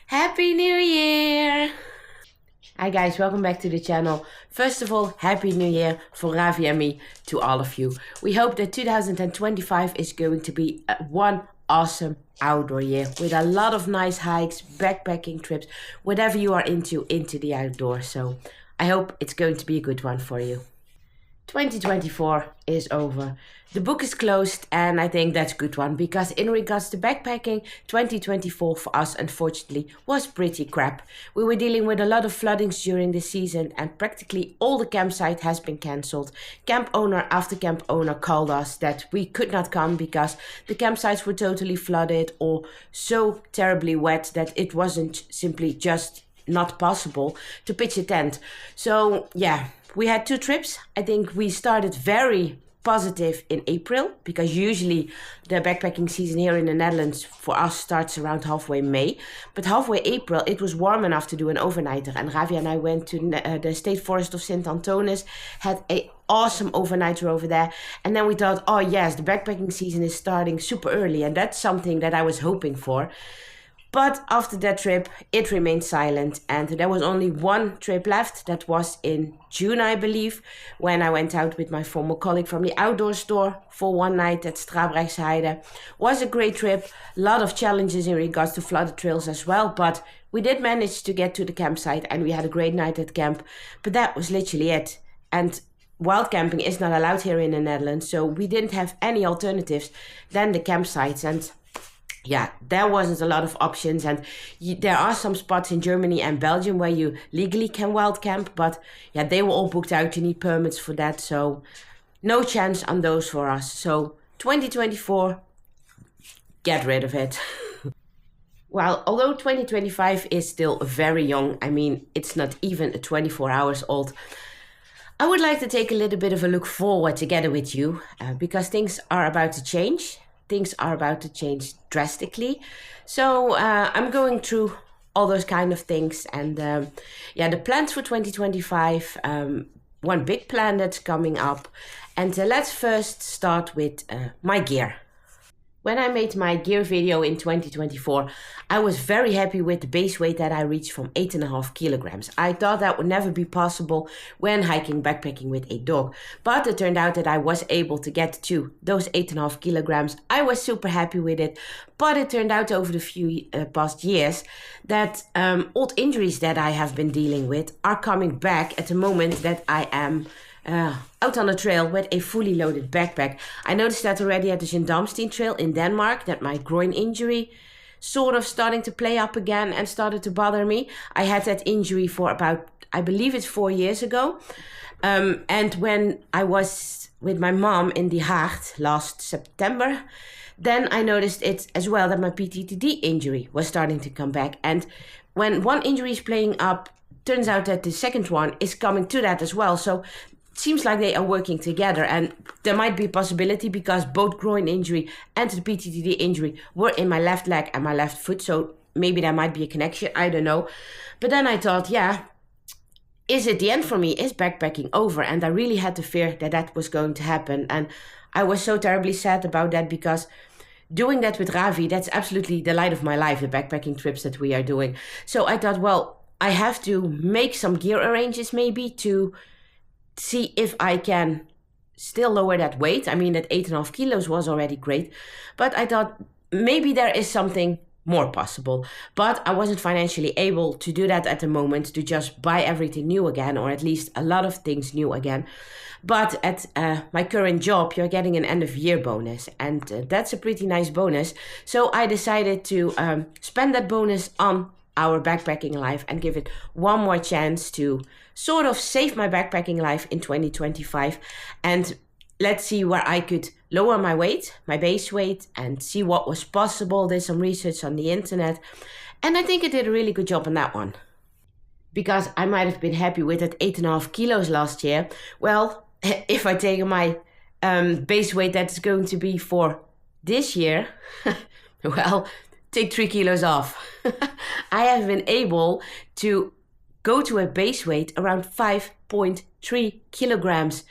Happy New Year! Hi guys, welcome back to the channel. First of all, Happy New Year for Ravi and me to all of you. We hope that 2025 is going to be one awesome outdoor year with a lot of nice hikes, backpacking trips, whatever you are into the outdoors. So I hope it's going to be a good one for you. 2024 is over. The book is closed, and I think that's a good one because in regards to backpacking, 2024 for us unfortunately was pretty crap. We were dealing with a lot of floodings during the season and practically all the campsite has been cancelled. Camp owner after camp owner called us that we could not come because the campsites were totally flooded or so terribly wet that it wasn't simply just not possible to pitch a tent. So yeah, we had two trips. I think we started very positive in April because usually the backpacking season here in the Netherlands for us starts around halfway May. But halfway April it was warm enough to do an overnighter, and Ravi and I went to the State Forest of St. Antonis, had a awesome overnighter over there, and then we thought, oh yes, the backpacking season is starting super early, and that's something that I was hoping for. But after that trip, it remained silent, and there was only one trip left. That was in June, I believe, when I went out with my former colleague from the outdoor store for one night at Strabrechtsheide. Was a great trip, a lot of challenges in regards to flooded trails as well, but we did manage to get to the campsite and we had a great night at camp. But that was literally it. And wild camping is not allowed here in the Netherlands, so we didn't have any alternatives than the campsites. And yeah, there wasn't a lot of options, and there are some spots in Germany and Belgium where you legally can wild camp, but yeah, they were all booked out. You need permits for that, so no chance on those for us. So 2024, get rid of it. Well, although 2025 is still very young, I mean, it's not even 24 hours old, I would like to take a little bit of a look forward together with you because things are about to change. Things are about to change drastically. So I'm going through all those kind of things. And yeah, the plans for 2025, one big plan that's coming up. And let's first start with my gear. When I made my gear video in 2024, I was very happy with the base weight that I reached from 8.5 kilograms. I thought that would never be possible when hiking backpacking with a dog. But it turned out that I was able to get to those 8.5 kilograms. I was super happy with it. But it turned out over the few past years that old injuries that I have been dealing with are coming back at the moment that I am out on the trail with a fully loaded backpack. I noticed that already at the Gendarmsteen Trail in Denmark, that my groin injury sort of starting to play up again and started to bother me. I had that injury for about, I believe it's 4 years ago. And when I was with my mom in The Haag last September, then I noticed it as well that my PTTD injury was starting to come back. And when one injury is playing up, turns out that the second one is coming to that as well. So seems like they are working together, and there might be a possibility because both groin injury and the PTTD injury were in my left leg and my left foot, so maybe there might be a connection, I don't know. But then I thought, yeah, is it the end for me? Is backpacking over? And I really had the fear that that was going to happen, and I was so terribly sad about that because doing that with Ravi, that's absolutely the light of my life, the backpacking trips that we are doing. So I thought, well, I have to make some gear arranges maybe to see if I can still lower that weight. I mean, that 8.5 kilos was already great, but I thought maybe there is something more possible. But I wasn't financially able to do that at the moment, to just buy everything new again, or at least a lot of things new again. But at my current job, you're getting an end of year bonus, and that's a pretty nice bonus. So I decided to spend that bonus on our backpacking life and give it one more chance to sort of save my backpacking life in 2025. And let's see where I could lower my weight, my base weight, and see what was possible. Did some research on the internet, and I think I did a really good job on that one. Because I might have been happy with that 8.5 kilos last year. Well, if I take my base weight that's going to be for this year, well, take 3 kilos off. I have been able to go to a base weight around 5.3 kilograms.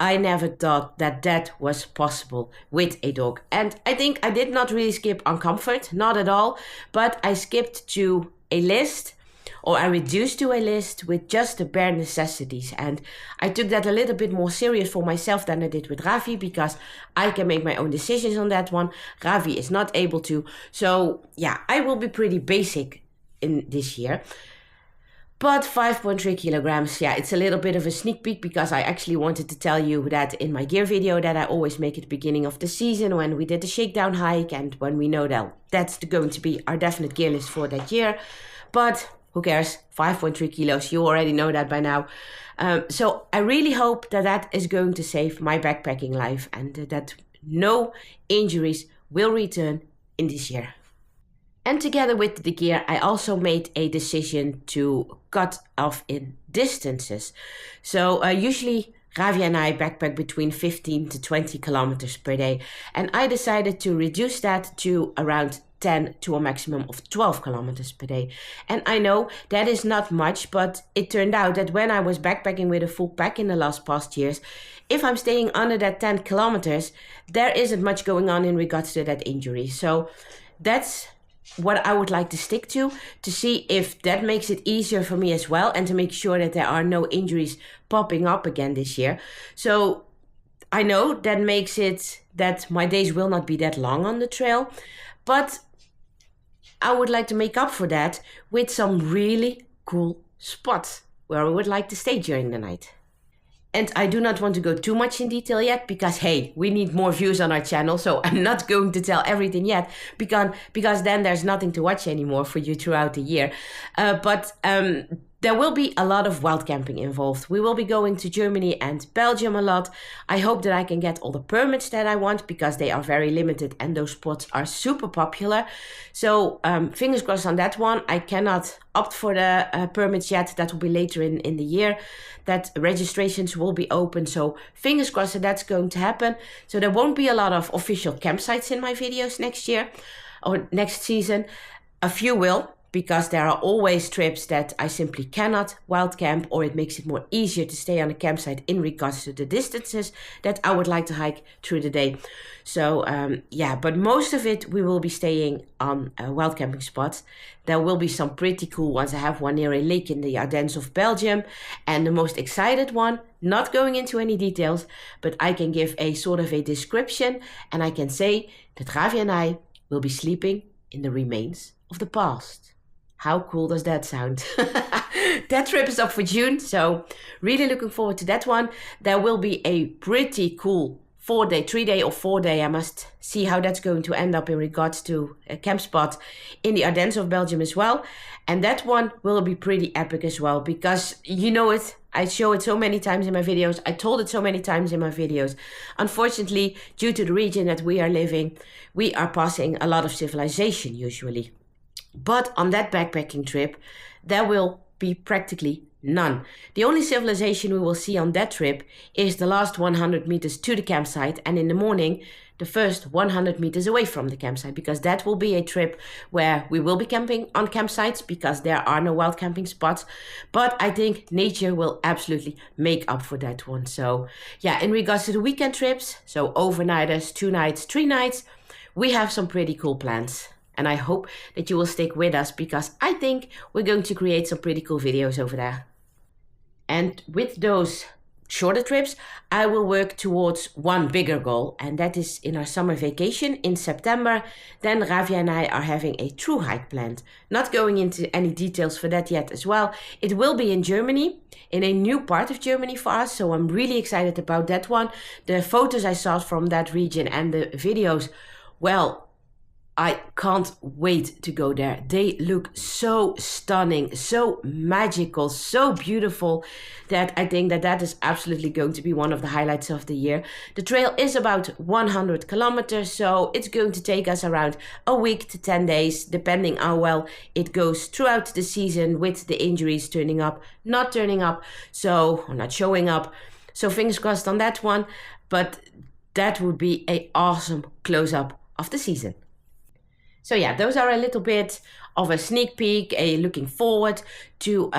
I never thought that that was possible with a dog. And I think I did not really skip on comfort, not at all. But I skipped to a list, or I reduced to a list with just the bare necessities. And I took that a little bit more serious for myself than I did with Ravi, because I can make my own decisions on that one. Ravi is not able to. So yeah, I will be pretty basic in this year. But 5.3 kilograms, yeah, it's a little bit of a sneak peek, because I actually wanted to tell you that in my gear video that I always make at the beginning of the season, when we did the shakedown hike and when we know that that's going to be our definite gear list for that year. But who cares? 5.3 kilos, you already know that by now. So I really hope that that is going to save my backpacking life, and that no injuries will return in this year. And together with the gear, I also made a decision to cut off in distances. So usually Ravi and I backpack between 15 to 20 kilometers per day. And I decided to reduce that to around 10 to a maximum of 12 kilometers per day. And I know that is not much, but it turned out that when I was backpacking with a full pack in the past years, if I'm staying under that 10 kilometers, there isn't much going on in regards to that injury. So that's what I would like to stick to see if that makes it easier for me as well, and to make sure that there are no injuries popping up again this year. So I know that makes it that my days will not be that long on the trail, but I would like to make up for that with some really cool spots where I would like to stay during the night. And I do not want to go too much in detail yet, because hey, we need more views on our channel, so I'm not going to tell everything yet, because then there's nothing to watch anymore for you throughout the year. But there will be a lot of wild camping involved. We will be going to Germany and Belgium a lot. I hope that I can get all the permits that I want, because they are very limited and those spots are super popular. So fingers crossed on that one. I cannot opt for the permits yet. That will be later in the year that registrations will be open. So fingers crossed that that's going to happen. So there won't be a lot of official campsites in my videos next year or next season. A few will, because there are always trips that I simply cannot wild camp, or it makes it more easier to stay on a campsite in regards to the distances that I would like to hike through the day. So yeah, but most of it we will be staying on wild camping spots. There will be some pretty cool ones. I have one near a lake in the Ardennes of Belgium, and the most excited one, not going into any details, but I can give a sort of a description, and I can say that Ravi and I will be sleeping in the remains of the past. How cool does that sound? That trip is up for June, so really looking forward to that one. There will be a pretty cool 3-day or 4-day. I must see how that's going to end up in regards to a camp spot in the Ardennes of Belgium as well. And that one will be pretty epic as well, because you know it. I show it so many times in my videos. I told it so many times in my videos. Unfortunately, due to the region that we are living, we are passing a lot of civilization usually. But on that backpacking trip, there will be practically none. The only civilization we will see on that trip is the last 100 meters to the campsite, and in the morning, the first 100 meters away from the campsite, because that will be a trip where we will be camping on campsites, because there are no wild camping spots. But I think nature will absolutely make up for that one. So yeah, in regards to the weekend trips, so overnighters, 2 nights, 3 nights, we have some pretty cool plans. And I hope that you will stick with us, because I think we're going to create some pretty cool videos over there. And with those shorter trips, I will work towards one bigger goal, and that is in our summer vacation in September. Then Ravi and I are having a true hike planned. Not going into any details for that yet as well. It will be in Germany, in a new part of Germany for us, so I'm really excited about that one. The photos I saw from that region and the videos, well, I can't wait to go there. They look so stunning, so magical, so beautiful, that I think that that is absolutely going to be one of the highlights of the year. The trail is about 100 kilometers, so it's going to take us around a week to 10 days, depending how well it goes throughout the season, with the injuries turning up, not turning up, or not showing up. So fingers crossed on that one, but that would be an awesome close-up of the season. So yeah, those are a little bit of a sneak peek, a looking forward to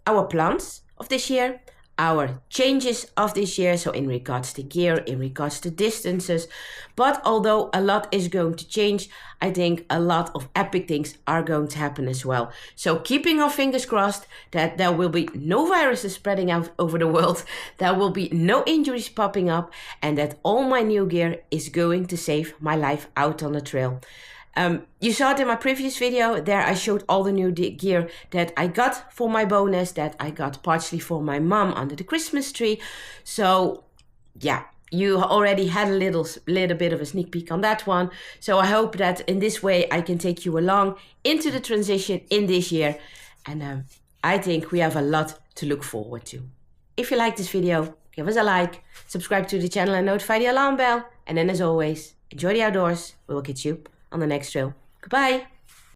our plans of this year. our changes of this year, so in regards to gear, in regards to distances. But although a lot is going to change, I think a lot of epic things are going to happen as well. So keeping our fingers crossed that there will be no viruses spreading out over the world, there will be no injuries popping up, and that all my new gear is going to save my life out on the trail. You saw it in my previous video. There I showed all the new gear that I got for my bonus, that I got partially for my mom under the Christmas tree. So yeah, you already had a little bit of a sneak peek on that one. So I hope that in this way I can take you along into the transition in this year. And I think we have a lot to look forward to. If you like this video, give us a like, subscribe to the channel and notify the alarm bell. And then as always, enjoy the outdoors. We will catch you on the next trail. Goodbye.